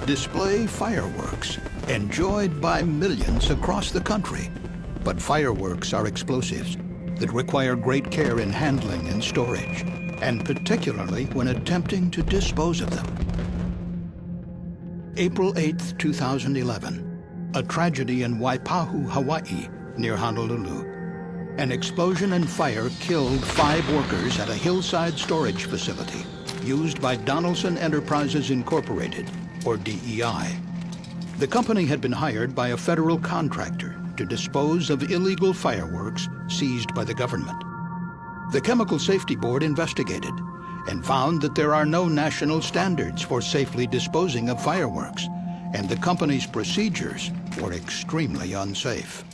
display fireworks enjoyed by millions across the country. But fireworks are explosives that require great care in handling and storage, and particularly when attempting to dispose of them. April 8, 2011, a tragedy in Waipahu, Hawaii, near Honolulu. An explosion and fire killed 5 workers at a hillside storage facility used by Donaldson Enterprises Incorporated, or DEI. The company had been hired by a federal contractor to dispose of illegal fireworks seized by the government. The Chemical Safety Board investigated and found that there are no national standards for safely disposing of fireworks, and the company's procedures were extremely unsafe.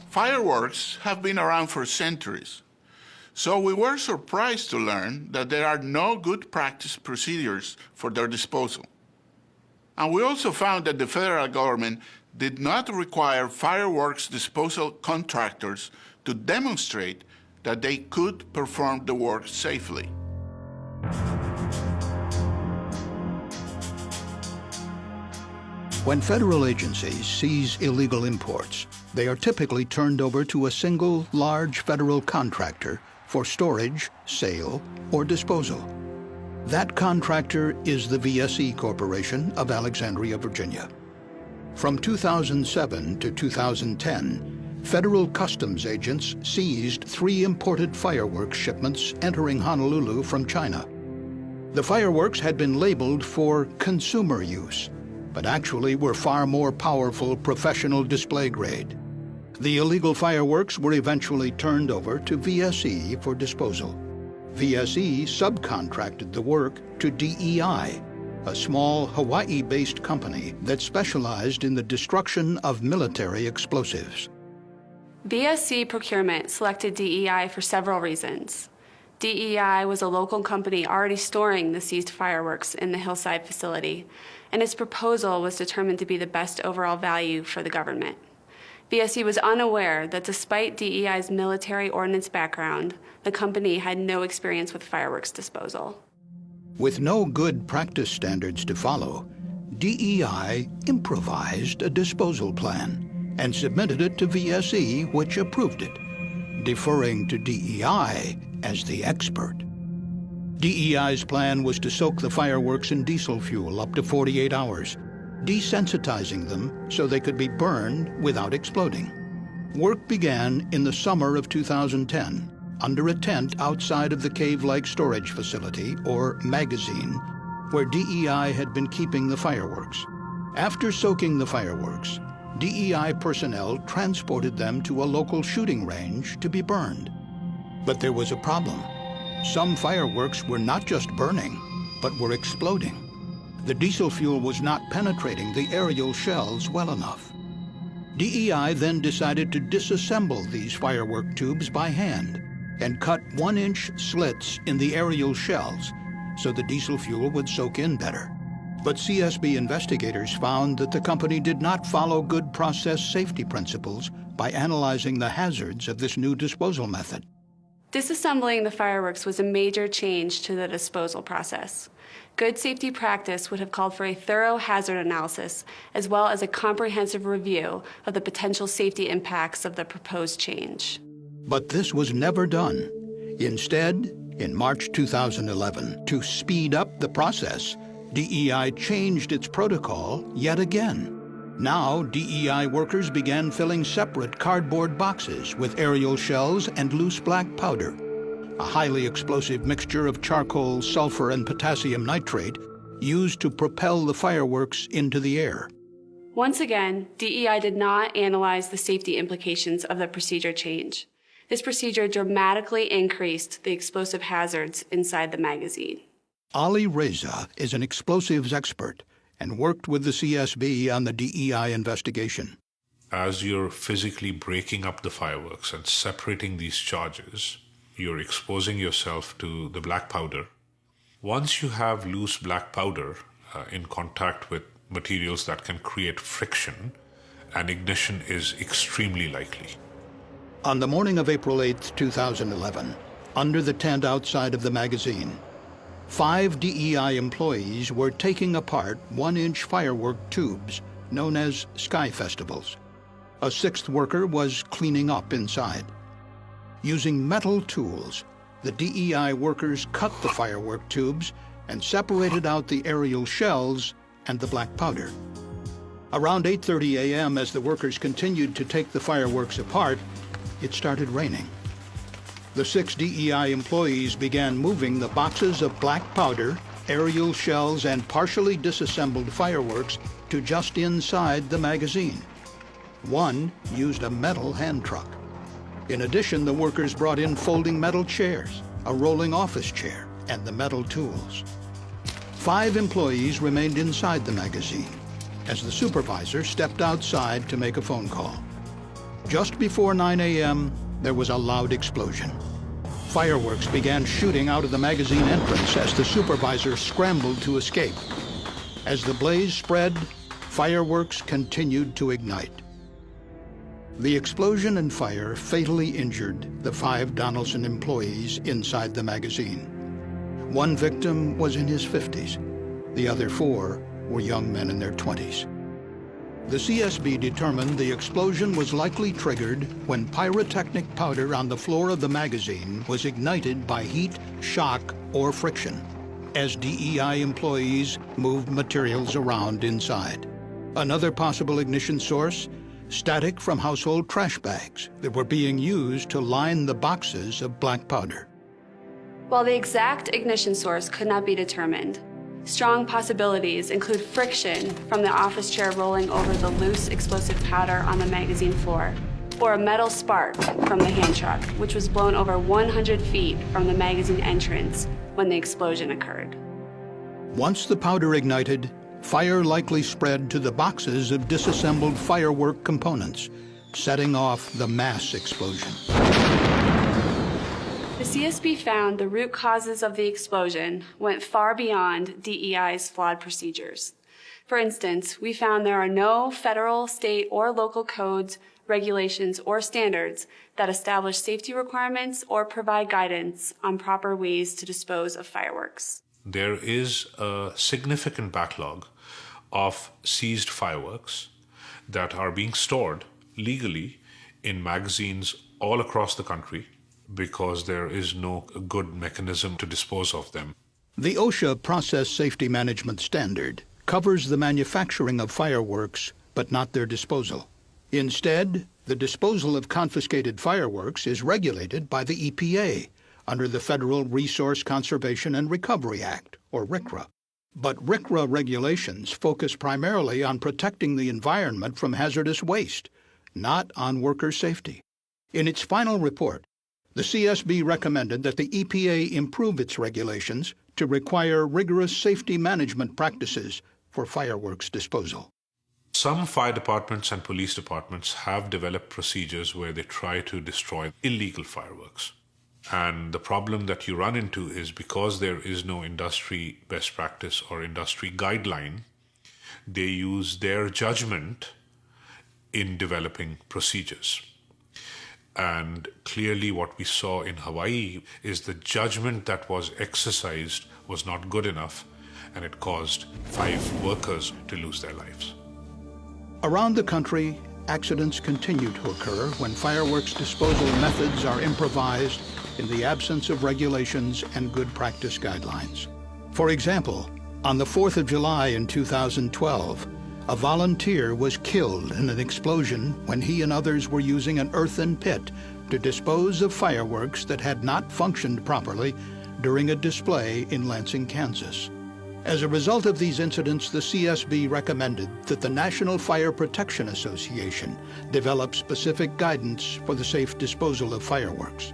Fireworks have been around for centuries, so we were surprised to learn that there are no good practice procedures for their disposal. And we also found that the federal government did not require fireworks disposal contractors to demonstrate that they could perform the work safely. When federal agencies seize illegal imports, they are typically turned over to a single large federal contractor for storage, sale, or disposal. That contractor is the VSE Corporation of Alexandria, Virginia. From 2007 to 2010, federal customs agents seized 3 imported fireworks shipments entering Honolulu from China. The fireworks had been labeled for consumer use, but actually were far more powerful professional display grade. The illegal fireworks were eventually turned over to VSE for disposal. VSE subcontracted the work to DEI, a small Hawaii-based company that specialized in the destruction of military explosives. VSE Procurement selected DEI for several reasons. DEI was a local company already storing the seized fireworks in the hillside facility, and its proposal was determined to be the best overall value for the government. VSE was unaware that despite DEI's military ordnance background, the company had no experience with fireworks disposal. With no good practice standards to follow, DEI improvised a disposal plan and submitted it to VSE, which approved it, deferring to DEI as the expert. DEI's plan was to soak the fireworks in diesel fuel up to 48 hours, desensitizing them so they could be burned without exploding. Work began in the summer of 2010 under a tent outside of the cave-like storage facility, or magazine, where DEI had been keeping the fireworks. After soaking the fireworks, DEI personnel transported them to a local shooting range to be burned. But there was a problem. Some fireworks were not just burning, but were exploding. The diesel fuel was not penetrating the aerial shells well enough. DEI then decided to disassemble these firework tubes by hand and cut 1-inch slits in the aerial shells so the diesel fuel would soak in better. But CSB investigators found that the company did not follow good process safety principles by analyzing the hazards of this new disposal method. Disassembling the fireworks was a major change to the disposal process. Good safety practice would have called for a thorough hazard analysis, as well as a comprehensive review of the potential safety impacts of the proposed change. But this was never done. Instead, in March 2011, to speed up the process, DEI changed its protocol yet again. Now, DEI workers began filling separate cardboard boxes with aerial shells and loose black powder, a highly explosive mixture of charcoal, sulfur, and potassium nitrate used to propel the fireworks into the air. Once again, DEI did not analyze the safety implications of the procedure change. This procedure dramatically increased the explosive hazards inside the magazine. Ali Reza is an explosives expert and worked with the CSB on the DEI investigation. As you're physically breaking up the fireworks and separating these charges, you're exposing yourself to the black powder. Once you have loose black powder in contact with materials that can create friction, an ignition is extremely likely. On the morning of April 8, 2011, under the tent outside of the magazine, 5 DEI employees were taking apart 1-inch firework tubes known as sky festivals. A 6th worker was cleaning up inside. Using metal tools, the DEI workers cut the firework tubes and separated out the aerial shells and the black powder. Around 8:30 a.m., as the workers continued to take the fireworks apart, it started raining. The 6 DEI employees began moving the boxes of black powder, aerial shells, and partially disassembled fireworks to just inside the magazine. One used a metal hand truck. In addition, the workers brought in folding metal chairs, a rolling office chair, and the metal tools. 5 employees remained inside the magazine as the supervisor stepped outside to make a phone call. Just before 9 a.m., there was a loud explosion. Fireworks began shooting out of the magazine entrance as the supervisor scrambled to escape. As the blaze spread, fireworks continued to ignite. The explosion and fire fatally injured the 5 Donaldson employees inside the magazine. One victim was in his 50s. The other 4 were young men in their 20s. The CSB determined the explosion was likely triggered when pyrotechnic powder on the floor of the magazine was ignited by heat, shock, or friction, as DEI employees moved materials around inside. Another possible ignition source: static from household trash bags that were being used to line the boxes of black powder. While the exact ignition source could not be determined, strong possibilities include friction from the office chair rolling over the loose explosive powder on the magazine floor, or a metal spark from the hand truck, which was blown over 100 feet from the magazine entrance when the explosion occurred. Once the powder ignited, fire likely spread to the boxes of disassembled firework components, setting off the mass explosion. The CSB found the root causes of the explosion went far beyond DEI's flawed procedures. For instance, we found there are no federal, state, or local codes, regulations, or standards that establish safety requirements or provide guidance on proper ways to dispose of fireworks. There is a significant backlog of seized fireworks that are being stored legally in magazines all across the country because there is no good mechanism to dispose of them. The OSHA Process Safety Management Standard covers the manufacturing of fireworks, but not their disposal. Instead, the disposal of confiscated fireworks is regulated by the EPA under the Federal Resource Conservation and Recovery Act, or RCRA. But RCRA regulations focus primarily on protecting the environment from hazardous waste, not on worker safety. In its final report, the CSB recommended that the EPA improve its regulations to require rigorous safety management practices for fireworks disposal. Some fire departments and police departments have developed procedures where they try to destroy illegal fireworks. And the problem that you run into is because there is no industry best practice or industry guideline, they use their judgment in developing procedures. And clearly what we saw in Hawaii is the judgment that was exercised was not good enough, and it caused 5 workers to lose their lives. Around the country, accidents continue to occur when fireworks disposal methods are improvised in the absence of regulations and good practice guidelines. For example, on the 4th of July in 2012, a volunteer was killed in an explosion when he and others were using an earthen pit to dispose of fireworks that had not functioned properly during a display in Lansing, Kansas. As a result of these incidents, the CSB recommended that the National Fire Protection Association develop specific guidance for the safe disposal of fireworks.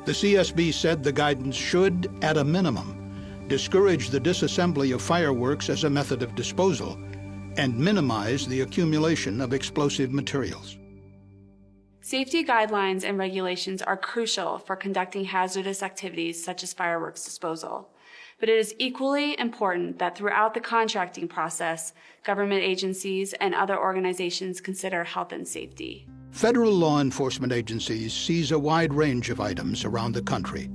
The CSB said the guidance should, at a minimum, discourage the disassembly of fireworks as a method of disposal and minimize the accumulation of explosive materials. Safety guidelines and regulations are crucial for conducting hazardous activities such as fireworks disposal. But it is equally important that throughout the contracting process, government agencies and other organizations consider health and safety. Federal law enforcement agencies seize a wide range of items around the country,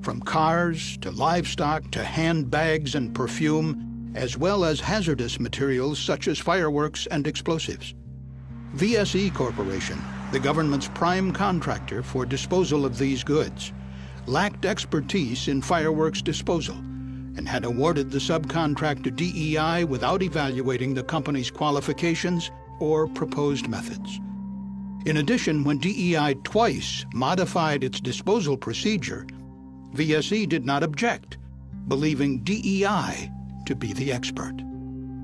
from cars to livestock to handbags and perfume, as well as hazardous materials such as fireworks and explosives. VSE Corporation, the government's prime contractor for disposal of these goods, lacked expertise in fireworks disposal and had awarded the subcontract to DEI without evaluating the company's qualifications or proposed methods. In addition, when DEI twice modified its disposal procedure, VSE did not object, believing DEI to be the expert.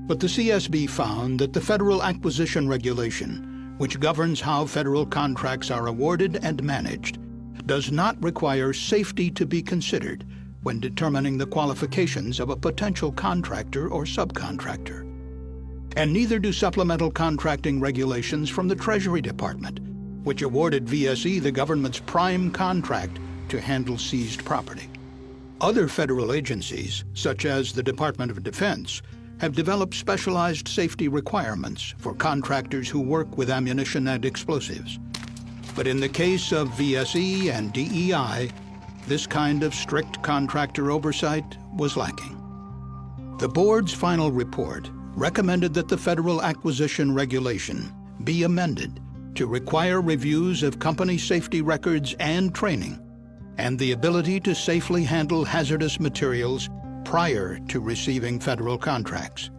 But the CSB found that the Federal Acquisition Regulation, which governs how federal contracts are awarded and managed, does not require safety to be considered when determining the qualifications of a potential contractor or subcontractor. And neither do supplemental contracting regulations from the Treasury Department, which awarded VSE the government's prime contract to handle seized property. Other federal agencies, such as the Department of Defense, have developed specialized safety requirements for contractors who work with ammunition and explosives. But in the case of VSE and DEI, this kind of strict contractor oversight was lacking. The board's final report recommended that the Federal Acquisition Regulation be amended to require reviews of company safety records and training, and the ability to safely handle hazardous materials prior to receiving federal contracts.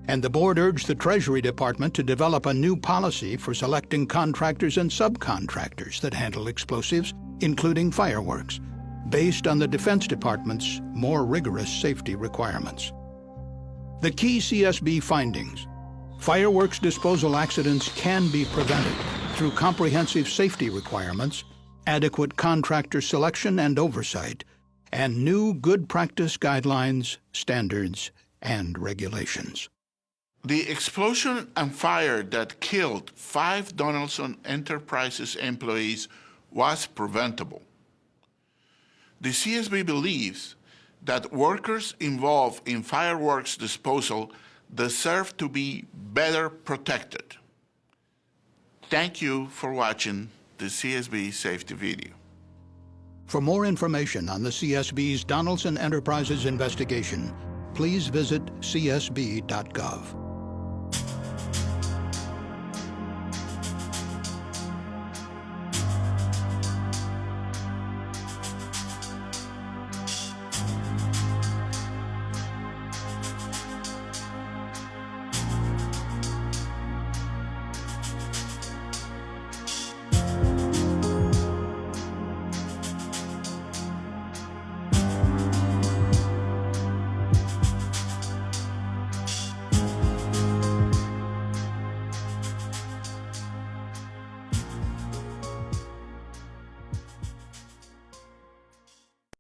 And the board urged the Treasury Department to develop a new policy for selecting contractors and subcontractors that handle explosives, including fireworks, based on the Defense Department's more rigorous safety requirements. The key CSB findings: fireworks disposal accidents can be prevented through comprehensive safety requirements, adequate contractor selection and oversight, and new good practice guidelines, standards, and regulations. The explosion and fire that killed 5 Donaldson Enterprises employees was preventable. The CSB believes that workers involved in fireworks disposal deserve to be better protected. Thank you for watching the CSB safety video. For more information on the CSB's Donaldson Enterprises investigation, please visit csb.gov.